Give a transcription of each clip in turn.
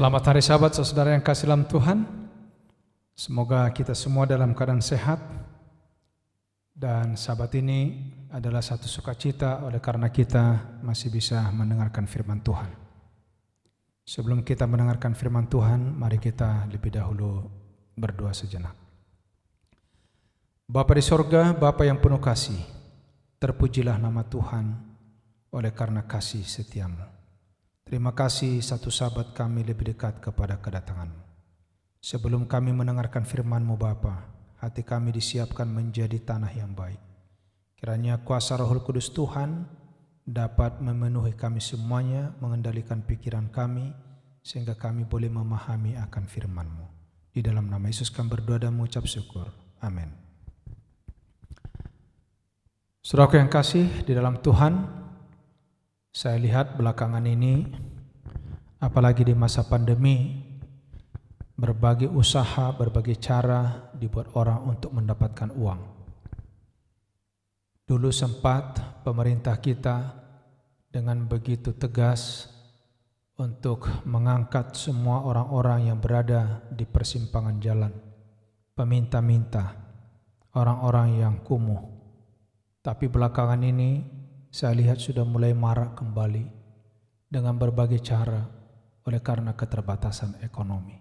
Selamat hari Sabat, saudara yang kasih dalam Tuhan. Semoga kita semua dalam keadaan sehat. Dan Sabat ini adalah satu sukacita oleh karena kita masih bisa mendengarkan firman Tuhan. Sebelum kita mendengarkan firman Tuhan, mari kita lebih dahulu berdoa sejenak. Bapa di sorga, Bapa yang penuh kasih, terpujilah nama Tuhan oleh karena kasih setiamu. Terima kasih satu Sabat kami lebih dekat kepada kedatangan-Mu. Sebelum kami mendengarkan firman-Mu Bapa, hati kami disiapkan menjadi tanah yang baik. Kiranya kuasa Roh Kudus Tuhan dapat memenuhi kami semuanya, mengendalikan pikiran kami, sehingga kami boleh memahami akan firman-Mu. Di dalam nama Yesus kami berdoa dan mengucap syukur. Amin. Saudaraku yang kasih di dalam Tuhan, saya lihat belakangan ini, apalagi di masa pandemi, berbagai usaha, berbagai cara dibuat orang untuk mendapatkan uang. Dulu sempat pemerintah kita dengan begitu tegas untuk mengangkat semua orang-orang yang berada di persimpangan jalan, peminta-minta, orang-orang yang kumuh. Tapi belakangan ini saya lihat sudah mulai marak kembali dengan berbagai cara oleh karena keterbatasan ekonomi.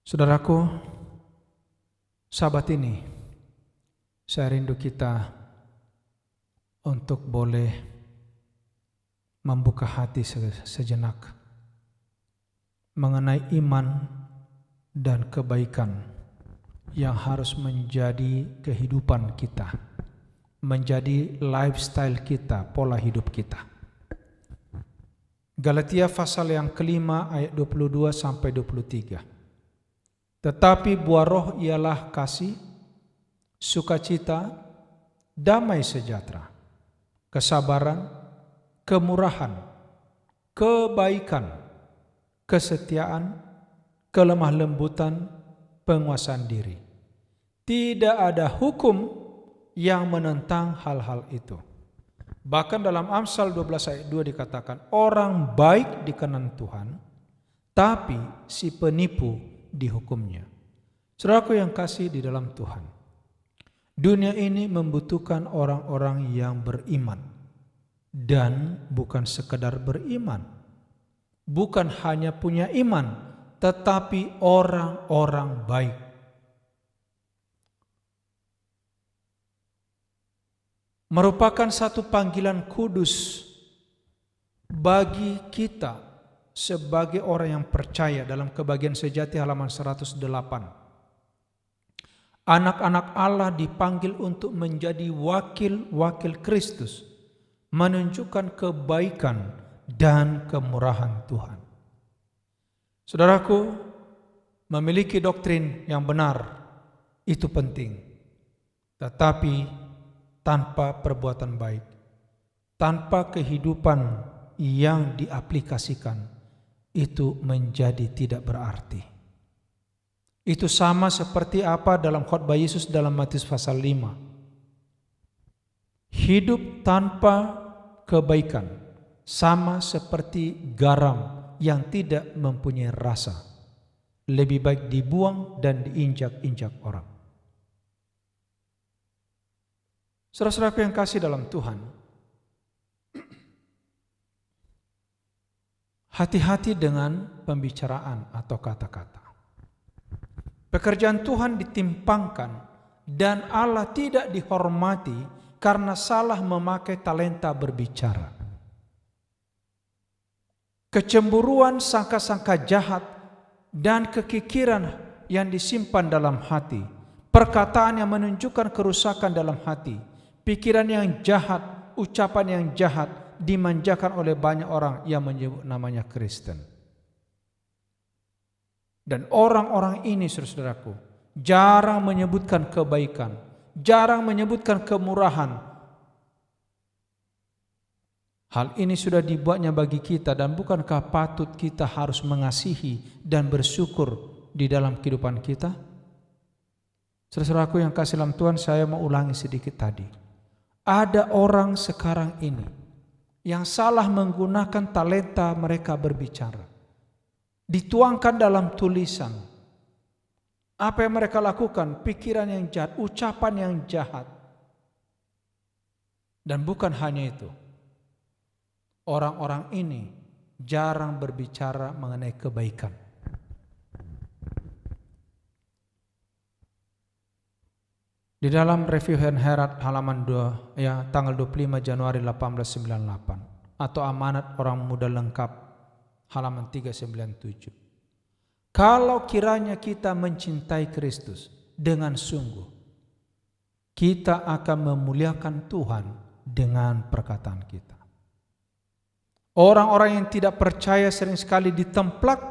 Saudaraku, Sabat ini saya rindu kita untuk boleh membuka hati sejenak mengenai iman dan kebaikan yang harus menjadi kehidupan kita, menjadi lifestyle kita, pola hidup kita. Galatia pasal yang kelima ayat 22 sampai 23. Tetapi buah roh ialah kasih, sukacita, damai sejahtera, kesabaran, kemurahan, kebaikan, kesetiaan, kelemah lembutan, penguasaan diri. Tidak ada hukum yang menentang hal-hal itu. Bahkan dalam Amsal 12 ayat 2 dikatakan, orang baik dikenan Tuhan, tapi si penipu dihukumnya. Saudaraku yang kasih di dalam Tuhan, dunia ini membutuhkan orang-orang yang beriman. Dan bukan sekedar beriman, bukan hanya punya iman, tetapi orang-orang baik. Merupakan satu panggilan kudus bagi kita sebagai orang yang percaya. Dalam Kebahagiaan Sejati halaman 108, anak-anak Allah dipanggil untuk menjadi wakil-wakil Kristus, menunjukkan kebaikan dan kemurahan Tuhan. Saudaraku, memiliki doktrin yang benar itu penting, tetapi tanpa perbuatan baik, tanpa kehidupan yang diaplikasikan, itu menjadi tidak berarti. Itu sama seperti apa dalam khotbah Yesus dalam Matius pasal 5. Hidup tanpa kebaikan sama seperti garam yang tidak mempunyai rasa. Lebih baik dibuang dan diinjak-injak orang. Saudara-saudaraku yang kasih dalam Tuhan, hati-hati dengan pembicaraan atau kata-kata. Pekerjaan Tuhan ditimpangkan dan Allah tidak dihormati karena salah memakai talenta berbicara. Kecemburuan, sangka-sangka jahat, dan kekikiran yang disimpan dalam hati, perkataan yang menunjukkan kerusakan dalam hati, pikiran yang jahat, ucapan yang jahat dimanjakan oleh banyak orang yang menyebut namanya Kristen. Dan orang-orang ini, saudaraku, jarang menyebutkan kebaikan, jarang menyebutkan kemurahan. Hal ini sudah dibuatnya bagi kita, dan bukankah patut kita harus mengasihi dan bersyukur di dalam kehidupan kita? Saudaraku yang kasih dalam Tuhan, saya mau ulangi sedikit tadi. Ada orang sekarang ini yang salah menggunakan talenta mereka berbicara. dituangkan dalam tulisan. Apa yang mereka lakukan? Pikiran yang jahat, ucapan yang jahat. Dan bukan hanya itu, orang-orang ini jarang berbicara mengenai kebaikan. Di dalam review Herod halaman 2, tanggal 25 Januari 1898, atau Amanat Orang Muda Lengkap halaman 397. Kalau kiranya kita mencintai Kristus dengan sungguh, kita akan memuliakan Tuhan dengan perkataan kita. Orang-orang yang tidak percaya sering sekali ditemplak,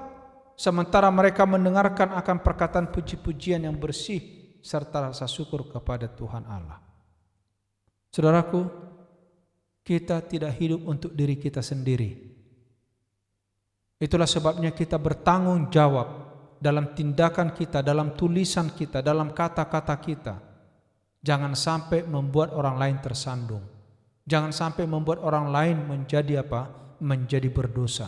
sementara mereka mendengarkan akan perkataan puji-pujian yang bersih serta rasa syukur kepada Tuhan Allah. Saudaraku, kita tidak hidup untuk diri kita sendiri. Itulah sebabnya kita bertanggung jawab dalam tindakan kita, dalam tulisan kita, dalam kata-kata kita. Jangan sampai membuat orang lain tersandung. Jangan sampai membuat orang lain menjadi menjadi berdosa.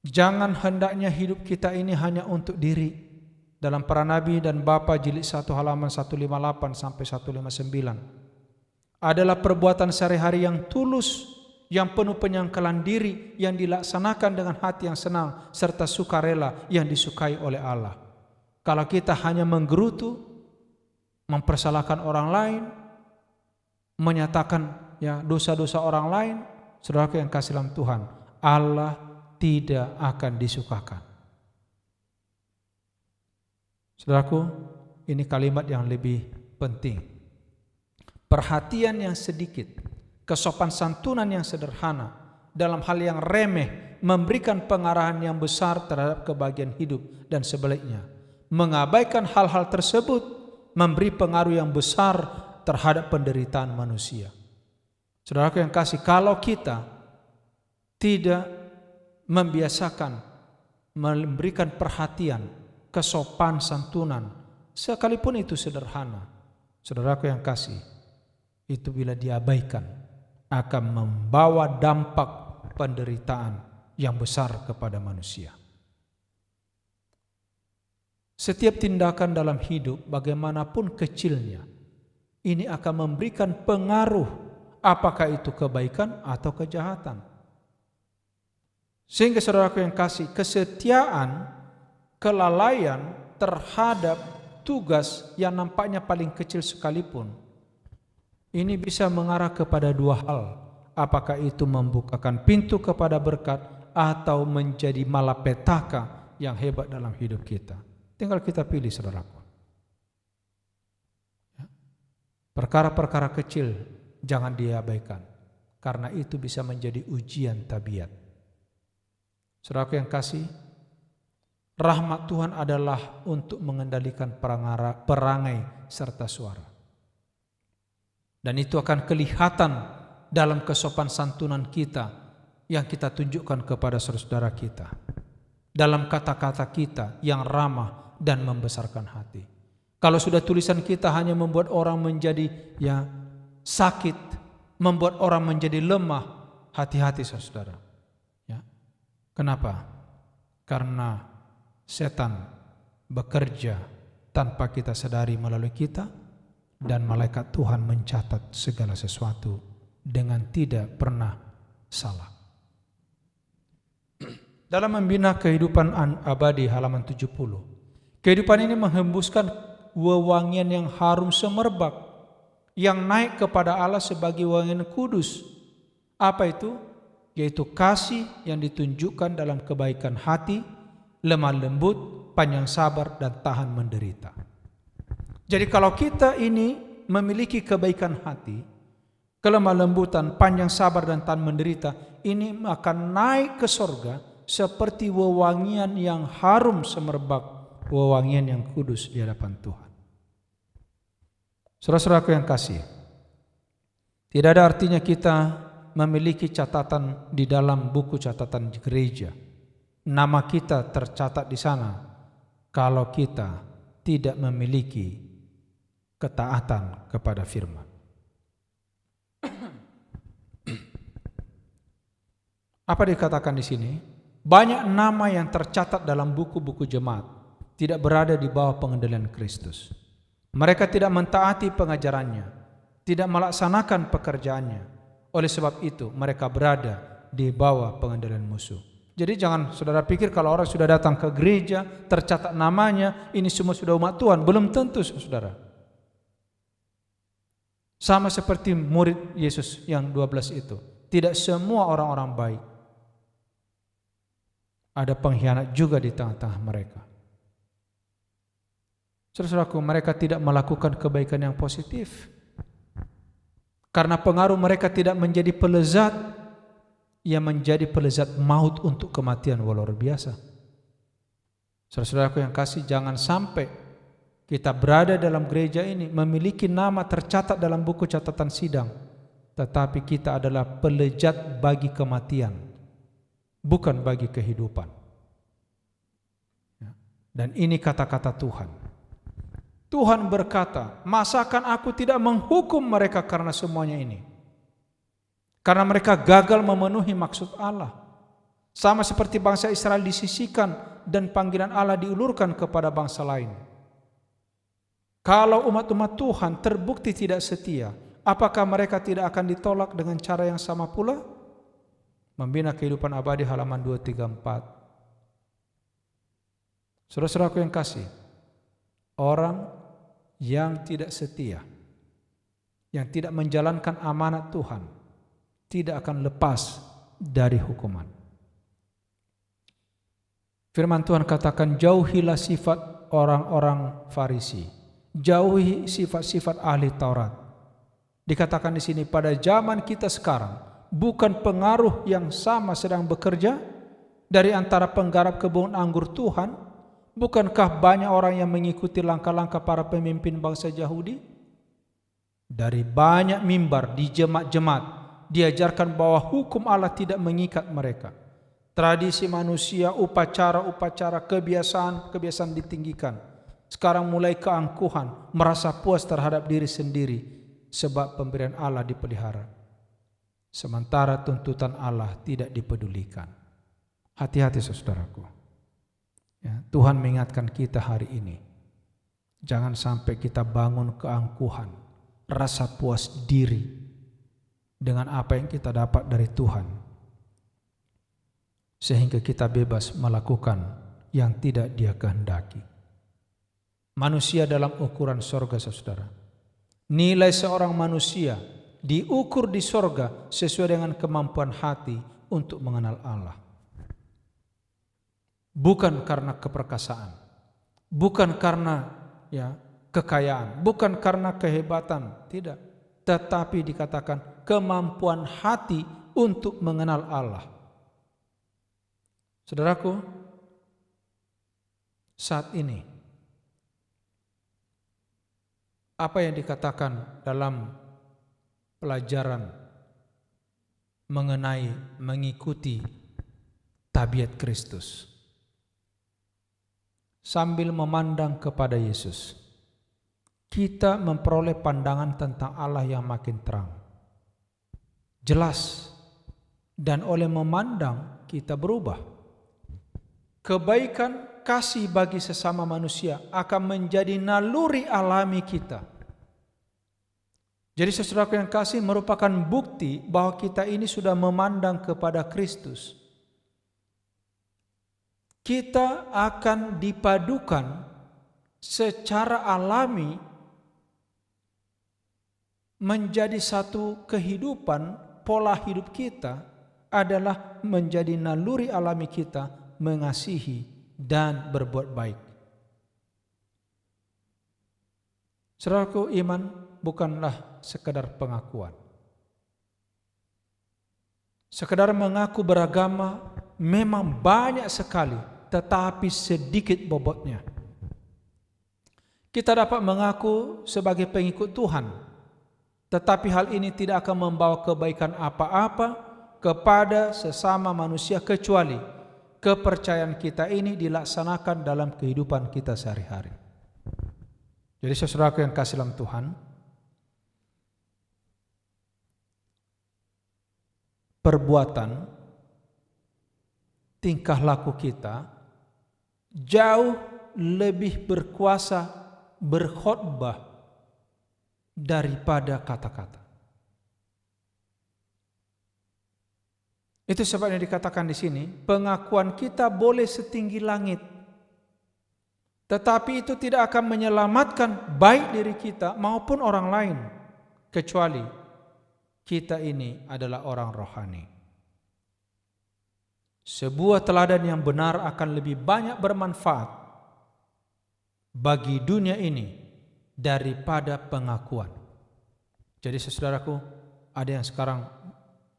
Jangan hendaknya hidup kita ini hanya untuk diri. Dalam Para Nabi dan Bapa jilid 1 halaman 158 sampai 159 adalah perbuatan sehari-hari yang tulus, yang penuh penyangkalan diri, yang dilaksanakan dengan hati yang senang serta sukarela yang disukai oleh Allah. Kalau kita hanya menggerutu, mempersalahkan orang lain, menyatakan dosa-dosa orang lain, saudaraku yang kasih dalam Tuhan, Allah tidak akan disukakan. Saudaraku, ini kalimat yang lebih penting. Perhatian yang sedikit, kesopan santunan yang sederhana, dalam hal yang remeh, memberikan pengarahan yang besar terhadap kebahagiaan hidup dan sebaliknya. Mengabaikan hal-hal tersebut memberi pengaruh yang besar terhadap penderitaan manusia. Saudaraku yang kasih, kalau kita tidak membiasakan memberikan perhatian, kesopan santunan, sekalipun itu sederhana, saudaraku yang kasih, itu bila diabaikan akan membawa dampak penderitaan yang besar kepada manusia. Setiap tindakan dalam hidup, bagaimanapun kecilnya, ini akan memberikan pengaruh, apakah itu kebaikan atau kejahatan. Sehingga saudaraku yang kasih, kesetiaan, kelalaian terhadap tugas yang nampaknya paling kecil sekalipun, ini bisa mengarah kepada dua hal. Apakah itu membukakan pintu kepada berkat atau menjadi malapetaka yang hebat dalam hidup kita. Tinggal kita pilih, saudaraku. Perkara-perkara kecil jangan diabaikan, karena itu bisa menjadi ujian tabiat. Saudaraku yang kasih, rahmat Tuhan adalah untuk mengendalikan perangai serta suara. Dan itu akan kelihatan dalam kesopan santunan kita yang kita tunjukkan kepada saudara kita. Dalam kata-kata kita yang ramah dan membesarkan hati. Kalau sudah tulisan kita hanya membuat orang menjadi sakit, membuat orang menjadi lemah, hati-hati saudara. Kenapa? Karena setan bekerja tanpa kita sadari melalui kita, dan malaikat Tuhan mencatat segala sesuatu dengan tidak pernah salah. Dalam membina kehidupan abadi halaman 70, kehidupan ini menghembuskan wewangian yang harum semerbak yang naik kepada Allah sebagai wewangian kudus. Apa itu? Yaitu kasih yang ditunjukkan dalam kebaikan hati, lemah lembut, panjang sabar, dan tahan menderita. Jadi kalau kita ini memiliki kebaikan hati, kelemah lembutan, panjang sabar, dan tahan menderita, ini akan naik ke sorga seperti wewangian yang harum semerbak, wewangian yang kudus di hadapan Tuhan. Saudara-saudaraku yang kasih, tidak ada artinya kita memiliki catatan di dalam buku catatan gereja, nama kita tercatat di sana, kalau kita tidak memiliki ketaatan kepada firman. Apa dikatakan di sini? Banyak nama yang tercatat dalam buku-buku jemaat tidak berada di bawah pengendalian Kristus. Mereka tidak mentaati pengajarannya, tidak melaksanakan pekerjaannya. Oleh sebab itu mereka berada di bawah pengendalian musuh. Jadi jangan saudara pikir kalau orang sudah datang ke gereja, tercatat namanya, ini semua sudah umat Tuhan. Belum tentu saudara. Sama seperti murid Yesus yang 12 itu. Tidak semua orang-orang baik. Ada pengkhianat juga di tengah-tengah mereka. Saudara-saudaraku, mereka tidak melakukan kebaikan yang positif. Karena pengaruh mereka tidak menjadi pelezat, ia menjadi pelezat maut untuk kematian luar biasa. Saudara-saudaraku yang kasih, jangan sampai kita berada dalam gereja ini memiliki nama tercatat dalam buku catatan sidang, tetapi kita adalah pelezat bagi kematian, bukan bagi kehidupan. Dan ini kata-kata Tuhan. Tuhan berkata, masakan aku tidak menghukum mereka karena semuanya ini? Karena mereka gagal memenuhi maksud Allah. Sama seperti bangsa Israel disisihkan dan panggilan Allah diulurkan kepada bangsa lain. Kalau umat-umat Tuhan terbukti tidak setia, apakah mereka tidak akan ditolak dengan cara yang sama pula? Membina Kehidupan Abadi halaman 234. Saudara-saudaraku yang kasih, orang yang tidak setia, yang tidak menjalankan amanat Tuhan, tidak akan lepas dari hukuman. Firman Tuhan katakan, jauhilah sifat orang-orang Farisi, jauhi sifat-sifat ahli Taurat. Dikatakan di sini, pada zaman kita sekarang, bukan pengaruh yang sama sedang bekerja dari antara penggarap kebun anggur Tuhan? Bukankah banyak orang yang mengikuti langkah-langkah para pemimpin bangsa Yahudi? Dari banyak mimbar di jemaat-jemaat diajarkan bahwa hukum Allah tidak mengikat mereka. Tradisi manusia, upacara-upacara, kebiasaan ditinggikan. Sekarang mulai keangkuhan, merasa puas terhadap diri sendiri sebab pemberian Allah dipelihara. Sementara tuntutan Allah tidak dipedulikan. Hati-hati saudaraku. Ya, Tuhan mengingatkan kita hari ini, jangan sampai kita bangun keangkuhan, rasa puas diri dengan apa yang kita dapat dari Tuhan, sehingga kita bebas melakukan yang tidak Dia kehendaki. Manusia dalam ukuran sorga, saudara. Nilai seorang manusia diukur di sorga sesuai dengan kemampuan hati untuk mengenal Allah. Bukan karena keperkasaan, bukan karena kekayaan, bukan karena kehebatan, tidak. Tetapi dikatakan kemampuan hati untuk mengenal Allah. Saudaraku, saat ini apa yang dikatakan dalam pelajaran mengenai mengikuti tabiat Kristus sambil memandang kepada Yesus, kita memperoleh pandangan tentang Allah yang makin terang, jelas, dan oleh memandang kita berubah. Kebaikan, kasih bagi sesama manusia akan menjadi naluri alami kita. Jadi saudaraku yang kasih, merupakan bukti bahwa kita ini sudah memandang kepada Kristus. Kita akan dipadukan secara alami menjadi satu kehidupan. Pola hidup kita adalah menjadi naluri alami kita mengasihi dan berbuat baik. Saudaraku, iman bukanlah sekedar pengakuan. Sekedar mengaku beragama memang banyak sekali, tetapi sedikit bobotnya. Kita dapat mengaku sebagai pengikut Tuhan, tetapi hal ini tidak akan membawa kebaikan apa-apa kepada sesama manusia kecuali kepercayaan kita ini dilaksanakan dalam kehidupan kita sehari-hari. Jadi saudaraku yang kasih dalam Tuhan, perbuatan tingkah laku kita jauh lebih berkuasa berkhotbah daripada kata-kata. Itu sebabnya dikatakan di sini, pengakuan kita boleh setinggi langit, tetapi itu tidak akan menyelamatkan baik diri kita maupun orang lain, kecuali kita ini adalah orang rohani. Sebuah teladan yang benar akan lebih banyak bermanfaat bagi dunia ini daripada pengakuan. Jadi saudaraku, ada yang sekarang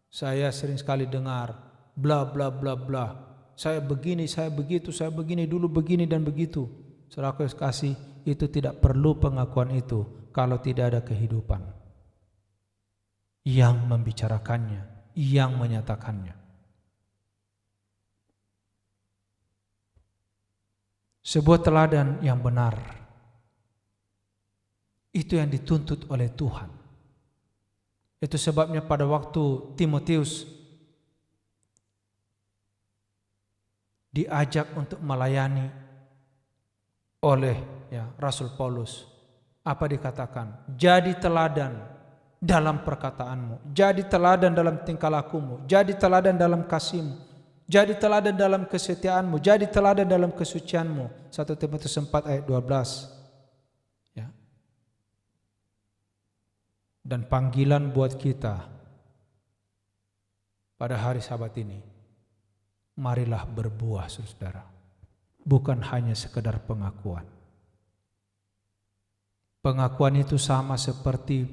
saya sering sekali dengar bla bla bla bla. Saya begini, saya begitu, saya begini dulu begini dan begitu. Saudaraku kasih, itu tidak perlu pengakuan itu kalau tidak ada kehidupan yang membicarakannya, yang menyatakannya. Sebuah teladan yang benar, itu yang dituntut oleh Tuhan. Itu sebabnya pada waktu Timotius diajak untuk melayani oleh Rasul Paulus, apa dikatakan? Jadi teladan dalam perkataanmu, jadi teladan dalam tingkah lakumu, jadi teladan dalam kasihmu, jadi teladan dalam kesetiaanmu, jadi teladan dalam kesucianmu. 1 Timotius 4 ayat 12. Dan panggilan buat kita pada hari Sabat ini, marilah berbuah, saudara. Bukan hanya sekedar pengakuan. Pengakuan itu sama seperti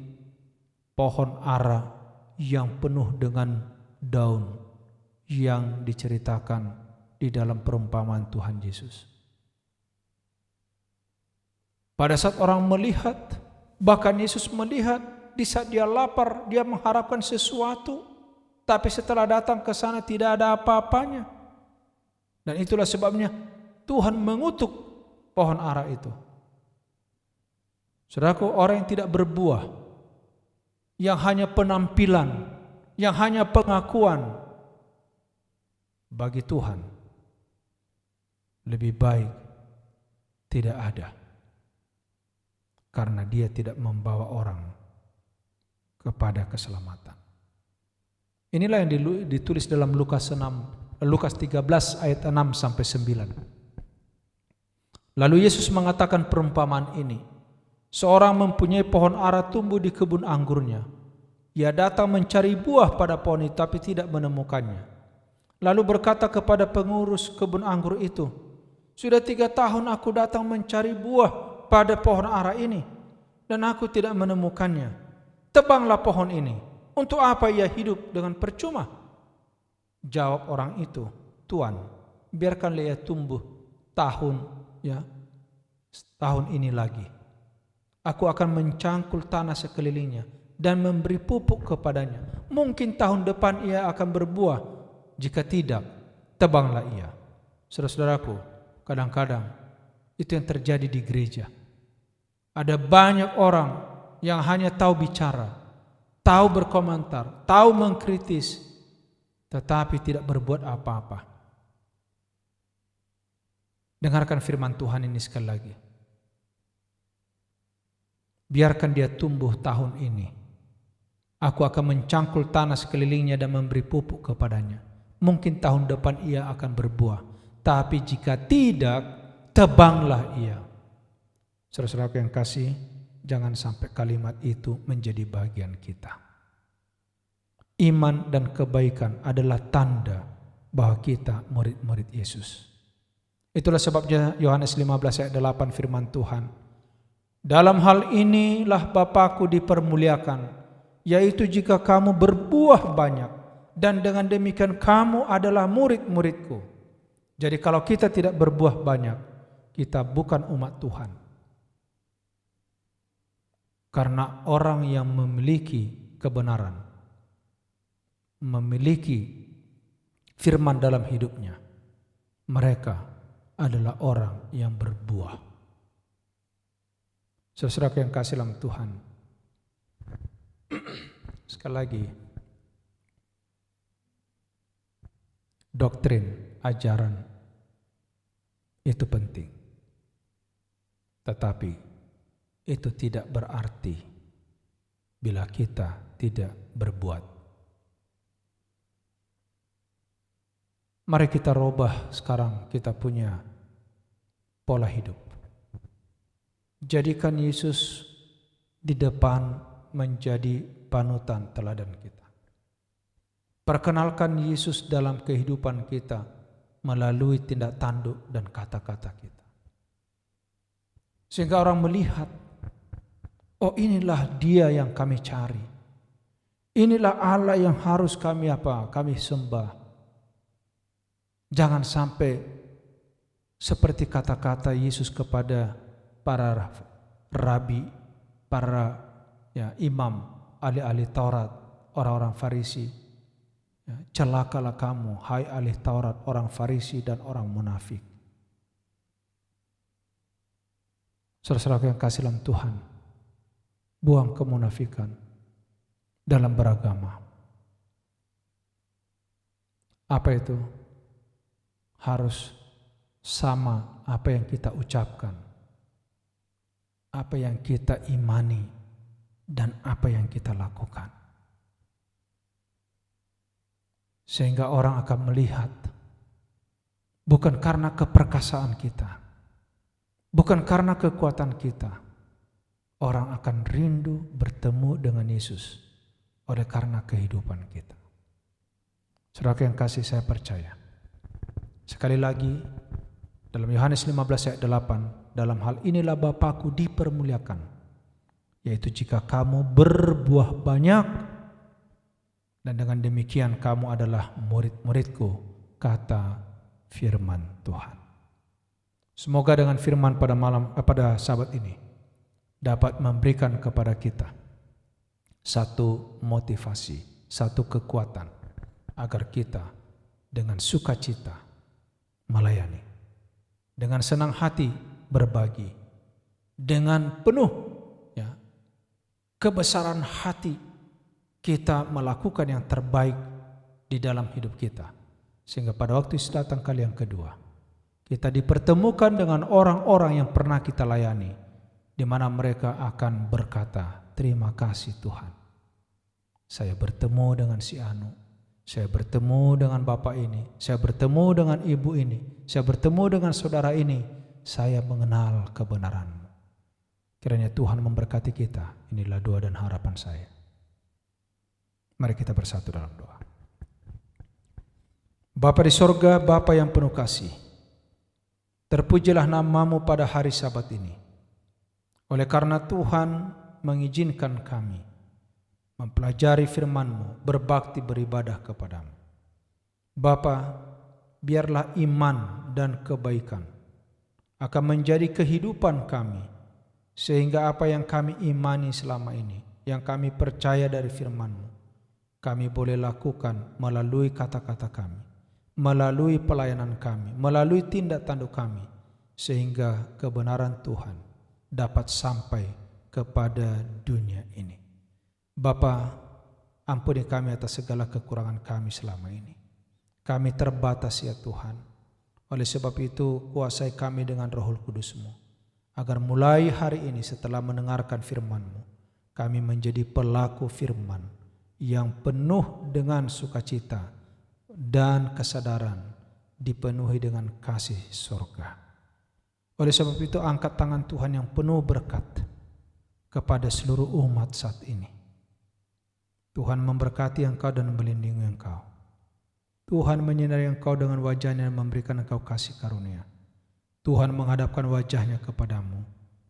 pohon ara yang penuh dengan daun yang diceritakan di dalam perumpamaan Tuhan Yesus. Pada saat orang melihat, bahkan Yesus melihat, di saat dia lapar, dia mengharapkan sesuatu, tapi setelah datang ke sana tidak ada apa-apanya. Dan itulah sebabnya Tuhan mengutuk pohon ara itu. Saudaraku, orang yang tidak berbuah, yang hanya penampilan, yang hanya pengakuan, bagi Tuhan lebih baik tidak ada, karena dia tidak membawa orang kepada keselamatan. Inilah yang ditulis dalam Lukas 13 ayat 6 sampai 9. Lalu Yesus mengatakan perumpamaan ini. Seorang mempunyai pohon ara tumbuh di kebun anggurnya. Ia datang mencari buah pada pohon itu, tapi tidak menemukannya. Lalu berkata kepada pengurus kebun anggur itu, "Sudah 3 tahun aku datang mencari buah pada pohon ara ini, dan aku tidak menemukannya. Tebanglah pohon ini. Untuk apa ia hidup dengan percuma?" Jawab orang itu, "Tuan, biarkanlah ia tumbuh tahun ini lagi. Aku akan mencangkul tanah sekelilingnya dan memberi pupuk kepadanya. Mungkin tahun depan ia akan berbuah. Jika tidak, tebanglah ia." Saudara-saudaraku, kadang-kadang itu yang terjadi di gereja. Ada banyak orang yang hanya tahu bicara, tahu berkomentar, tahu mengkritis, tetapi tidak berbuat apa-apa. Dengarkan firman Tuhan ini sekali lagi. Biarkan dia tumbuh tahun ini. Aku akan mencangkul tanah sekelilingnya dan memberi pupuk kepadanya. Mungkin tahun depan ia akan berbuah. Tapi jika tidak, tebanglah ia. Saudara-saudara yang kasih, jangan sampai kalimat itu menjadi bagian kita. Iman dan kebaikan adalah tanda bahwa kita murid-murid Yesus. Itulah sebabnya Yohanes 15 ayat 8 firman Tuhan. Dalam hal inilah Bapa-Ku dipermuliakan, yaitu jika kamu berbuah banyak, dan dengan demikian kamu adalah murid-murid-Ku. Jadi kalau kita tidak berbuah banyak, kita bukan umat Tuhan. Karena orang yang memiliki kebenaran, memiliki firman dalam hidupnya, mereka adalah orang yang berbuah. Saudara yang kasih dalam Tuhan, sekali lagi, doktrin ajaran itu penting. Tetapi itu tidak berarti bila kita tidak berbuat. Mari kita rubah sekarang kita punya pola hidup. Jadikan Yesus di depan menjadi panutan teladan kita. Perkenalkan Yesus dalam kehidupan kita melalui tindak tanduk dan kata-kata kita. Sehingga orang melihat, oh inilah Dia yang kami cari. Inilah Allah yang harus kami sembah. Jangan sampai seperti kata-kata Yesus kepada para rabi, para imam, ahli-ahli Taurat, orang-orang Farisi. Celakalah kamu, hai ahli Taurat, orang Farisi dan orang munafik. Saudara-saudara yang kasih dalam Tuhan, buang kemunafikan dalam beragama. Apa itu? Harus sama apa yang kita ucapkan, apa yang kita imani, dan apa yang kita lakukan. Sehingga orang akan melihat, bukan karena keperkasaan kita, bukan karena kekuatan kita, orang akan rindu bertemu dengan Yesus oleh karena kehidupan kita. Saudara yang kasih, saya percaya. Sekali lagi, dalam Yohanes 15 ayat 8, dalam hal inilah Bapa-Ku dipermuliakan, yaitu jika kamu berbuah banyak, dan dengan demikian kamu adalah murid-murid-Ku, kata firman Tuhan. Semoga dengan firman pada sahabat ini dapat memberikan kepada kita satu motivasi, satu kekuatan agar kita dengan sukacita melayani, dengan senang hati berbagi, dengan penuh kebesaran hati kita melakukan yang terbaik di dalam hidup kita, sehingga pada waktu datang kali yang kedua kita dipertemukan dengan orang-orang yang pernah kita layani, di mana mereka akan berkata, terima kasih Tuhan, saya bertemu dengan si Anu, saya bertemu dengan bapak ini, saya bertemu dengan ibu ini, saya bertemu dengan saudara ini, saya mengenal kebenaran-Mu. Kiranya Tuhan memberkati kita. Inilah doa dan harapan saya. Mari kita bersatu dalam doa. Bapa di sorga, Bapa yang penuh kasih, terpujilah nama-Mu pada hari Sabat ini. Oleh karena Tuhan mengizinkan kami mempelajari firman-Mu, berbakti beribadah kepadamu. Bapa, biarlah iman dan kebaikan akan menjadi kehidupan kami, sehingga apa yang kami imani selama ini, yang kami percaya dari firman-Mu, kami boleh lakukan melalui kata-kata kami, melalui pelayanan kami, melalui tindak tanduk kami, sehingga kebenaran Tuhan dapat sampai kepada dunia ini. Bapa, ampuni kami atas segala kekurangan kami selama ini. Kami terbatas ya Tuhan. Oleh sebab itu, kuasai kami dengan Roh Kudus-Mu, agar mulai hari ini setelah mendengarkan firman-Mu, kami menjadi pelaku firman yang penuh dengan sukacita dan kesadaran, dipenuhi dengan kasih surga. Oleh sebab itu, angkat tangan Tuhan yang penuh berkat kepada seluruh umat saat ini. Tuhan memberkati engkau dan melindungi engkau. Tuhan menyinari engkau dengan wajah-Nya dan memberikan engkau kasih karunia. Tuhan menghadapkan wajah-Nya kepadamu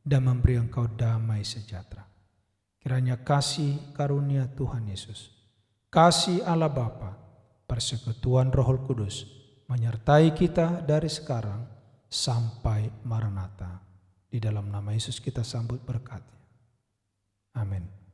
dan memberi engkau damai sejahtera. Kiranya kasih karunia Tuhan Yesus, kasih Allah Bapa, persekutuan Roh Kudus menyertai kita dari sekarang sampai Maranatha. Di dalam nama Yesus kita sambut berkat. Amin.